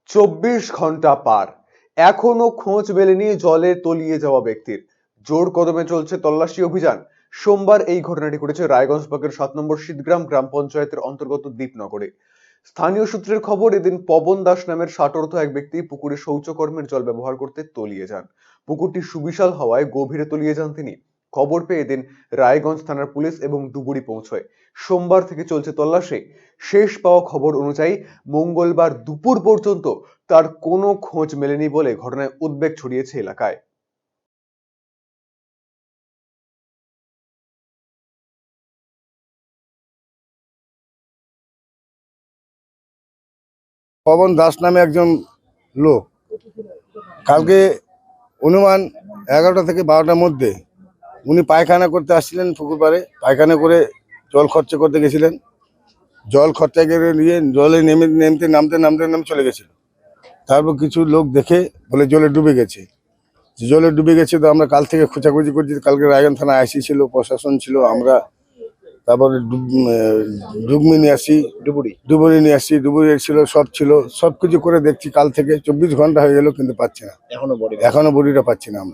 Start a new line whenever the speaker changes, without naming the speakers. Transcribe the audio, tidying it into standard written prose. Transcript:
24 ঘন্টা পার, এখনো খোঁজ মেলেনি জলে তলিয়ে যাওয়া ব্যক্তির। জোর কদমে চলছে তল্লাশি অভিযান। সোমবার এই ঘটনাটি ঘটেছে রায়গঞ্জ ব্লকের 7 নম্বর শীতগ্রাম গ্রাম পঞ্চায়েতের অন্তর্গত দীপনগরে। স্থানীয় সূত্রের খবর, এদিন পবন দাস নামের 60 এক ব্যক্তি পুকুরে শৌচকর্মের জল ব্যবহার করতে তলিয়ে যান। পুকুরটি সুবিশাল হওয়ায় গভীরে তলিয়ে যান তিনি। খবর পেয়ে এদিন রায়গঞ্জ থানার পুলিশ এবং ডুবুরি পৌঁছয়। সোমবার থেকে চলছে তল্লাশি। শেষ পাওয়া খবর অনুযায়ী মঙ্গলবার দুপুর পর্যন্ত তার কোনো খোঁজ মেলেনি বলে ঘটনায় উদ্বেগ ছড়িয়েছে এলাকায়।
পবন দাস নামে একজন লোক কালকে অনুমান 11টা থেকে 12টার মধ্যে উনি পায়খানা করতে আসছিলেন পুকুর পাড়ে। পায়খানা করে জল খরচা করতে গেছিলেন। জল খরচা করে নিয়ে জলে নামতে চলে গেছিল। তারপর কিছু লোক দেখে বলে জলে ডুবে গেছে। জলে ডুবে গেছে তো আমরা কাল থেকে খোঁজাখুঁজি করছি। কালকে রায়গঞ্জ থানা আইসি ছিল, প্রশাসন ছিল, আমরা তারপরে ডুগমি নিয়ে আসি, ডুবুরি নিয়ে আসছি, ডুবুরি ছিল, সব ছিল, সবকিছু করে দেখছি। কাল থেকে 24 ঘন্টা হয়ে গেল কিন্তু পাচ্ছি না, এখনো বডিটা পাচ্ছি না আমরা।